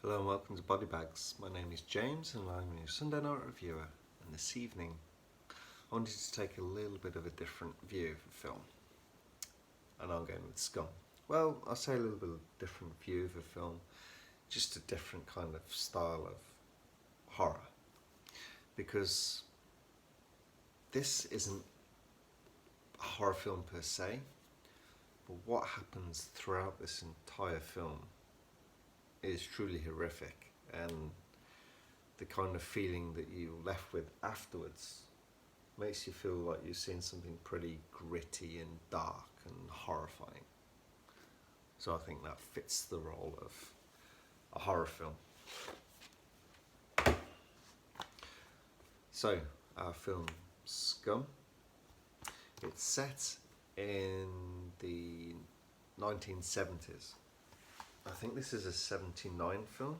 Hello and welcome to Body Bags. My name is James and I'm your Sunday night reviewer, and this evening I wanted to take a little bit of a different view of a film, and I'm going with Scum. Well, I'll say a little bit of a different view of a film, just a different kind of style of horror, because this isn't a horror film per se, but what happens throughout this entire film is truly horrific, and the kind of feeling that you're left with afterwards makes you feel like you've seen something pretty gritty and dark and horrifying. So I think that fits the role of a horror film. So our film Scum, it's set in the 1970s. I think this is a 79 film.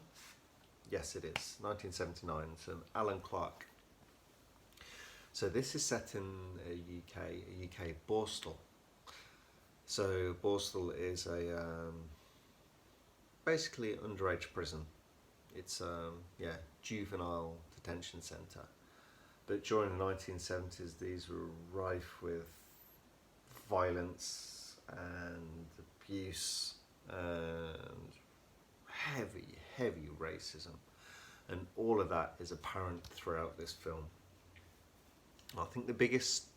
Yes, it is. 1979. It's an Alan Clark. So this is set in a UK Borstal. So Borstal is a basically underage prison. It's juvenile detention centre. But during the 1970s, these were rife with violence and abuse and heavy racism, and all of that is apparent throughout this film. I think the biggest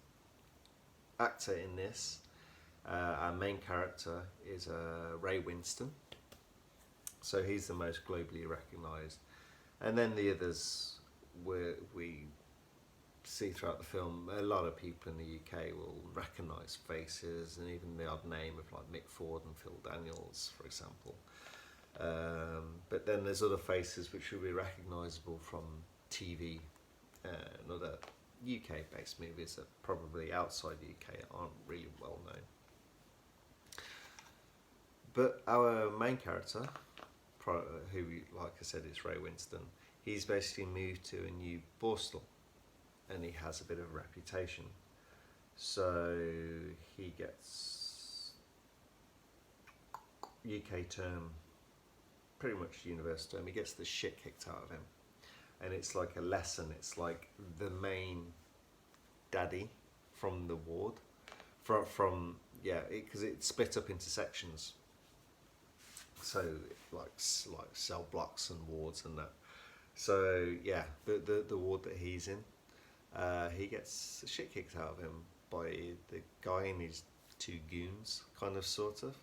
actor in this, our main character, is Ray Winston, so he's the most globally recognised, and then the others we see throughout the film. A lot of people in the UK will recognise faces, and even the odd name of like Mick Ford and Phil Daniels, for example. But then there's other faces which will be recognisable from TV and other UK-based movies that probably outside the UK aren't really well known. But our main character, who, like I said, is Ray Winston, he's basically moved to a new Borstal, and he has a bit of a reputation. So he gets UK term, pretty much universal term, he gets the shit kicked out of him. And it's like a lesson, it's like the main daddy from the ward, because it's split up into sections. So like cell blocks and wards and that. So yeah, the ward that he's in, he gets the shit kicked out of him by the guy and his two goons, kind of, sort of.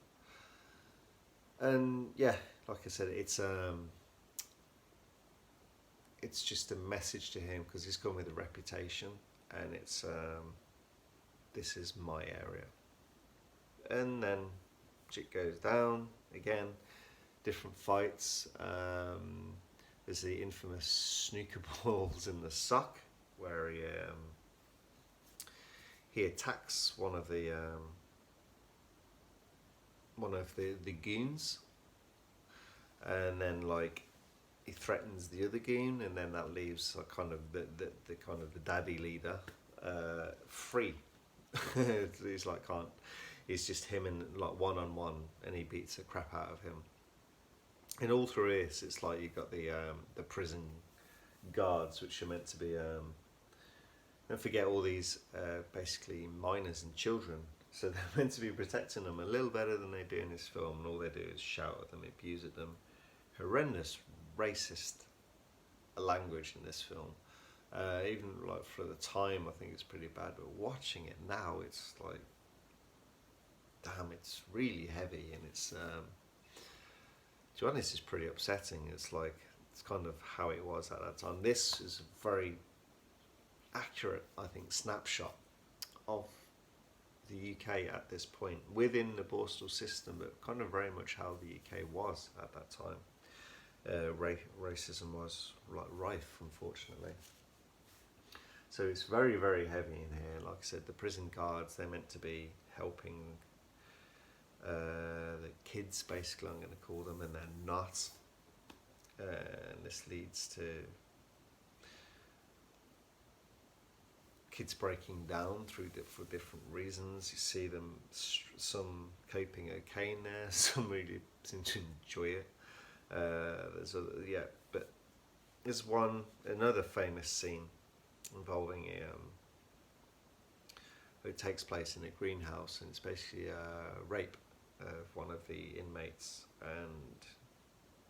And yeah, like I said, it's just a message to him, because he's come with a reputation, and it's this is my area. And then shit goes down again, different fights. There's the infamous snooker balls in the sock, where he attacks one of the goons, and then like he threatens the other goon, and then that leaves kind of the daddy leader free. He's like it's just him and like one-on-one, and he beats the crap out of him. And all through this, it's like you've got the prison guards, which are meant to be don't forget, all these basically minors and children, so they're meant to be protecting them a little better than they do in this film, and all they do is shout at them, abuse at them. Horrendous racist language in this film. Even like for the time, I think it's pretty bad, but watching it now, it's like, damn, it's really heavy, and it's to be honest, it's pretty upsetting. It's like, it's kind of how it was at that time. This is a very accurate, I think, snapshot of the UK at this point, within the Borstal system, but kind of very much how the UK was at that time. Racism was like rife, unfortunately. So it's very, very heavy in here. Like I said, the prison guards, they're meant to be helping the kids, basically, I'm going to call them, and they're not. And this leads to kids breaking down for different reasons. You see them, some coping okay in there, some really seem to enjoy it. But there's another famous scene involving it takes place in a greenhouse, and it's basically a rape of one of the inmates, and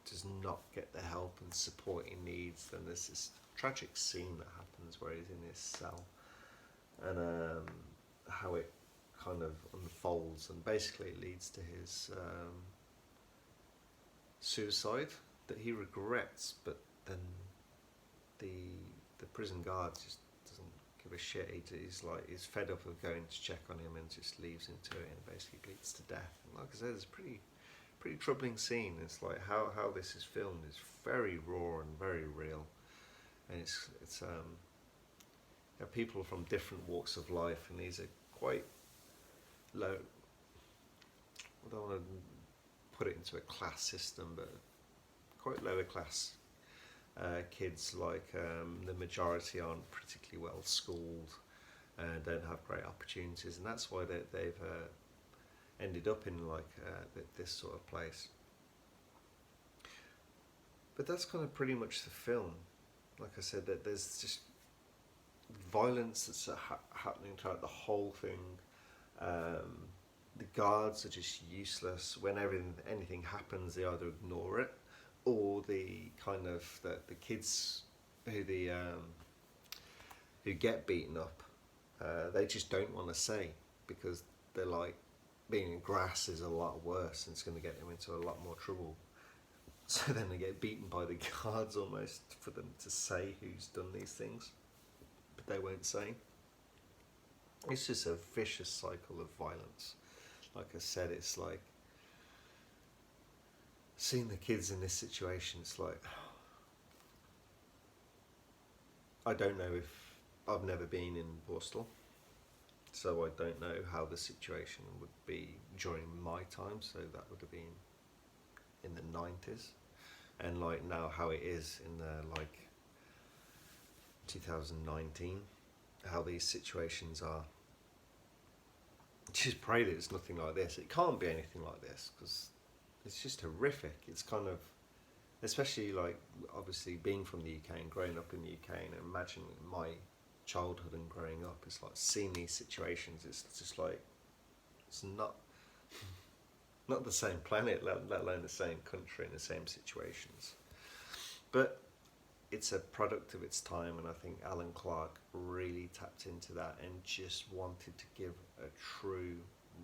does not get the help and support he needs. Then there's this tragic scene that happens where he's in his cell, and how it kind of unfolds, and basically it leads to his suicide that he regrets, but then the prison guard just doesn't give a shit. He's fed up of going to check on him and just leaves him to it, and basically bleeds to death. And like I said, it's a pretty troubling scene. It's like how this is filmed is very raw and very real, and it's people from different walks of life, and these are quite low. I don't want to put it into a class system, but quite lower class kids. Like the majority aren't particularly well schooled and don't have great opportunities, and that's why they've ended up in like this sort of place. But that's kind of pretty much the film. Like I said, that there's just violence that's happening throughout the whole thing. The guards are just useless. Whenever anything happens, they either ignore it, or the kids who get beaten up, they just don't want to say, because they're like, being in grass is a lot worse and it's going to get them into a lot more trouble. So then they get beaten by the guards almost for them to say who's done these things, but they won't say. It's just a vicious cycle of violence. Like I said, it's like seeing the kids in this situation. It's like, I don't know, if I've never been in Borstal, so I don't know how the situation would be during my time. So that would have been in the 90s, and like now how it is in the 2019, how these situations are. Just pray that it's nothing like this. It can't be anything like this, because it's just horrific. It's kind of, especially like obviously being from the UK and growing up in the UK, and imagine my childhood and growing up, it's like seeing these situations. It's just like, it's not the same planet, let alone the same country and the same situations. But it's a product of its time, and I think Alan Clark really tapped into that and just wanted to give a true,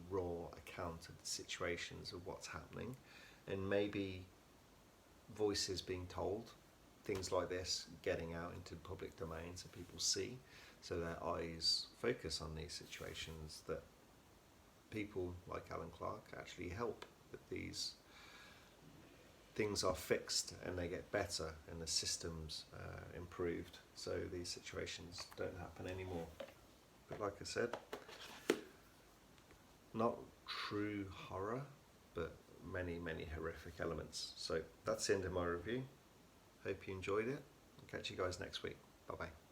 raw account of the situations of what's happening, and maybe voices being told, things like this getting out into the public domain so people see, so their eyes focus on these situations, that people like Alan Clark actually help, that these things are fixed and they get better and the systems improved, so these situations don't happen anymore. But like I said, not true horror, but many horrific elements. So that's the end of my review. Hope you enjoyed it. I'll catch you guys next week. Bye bye.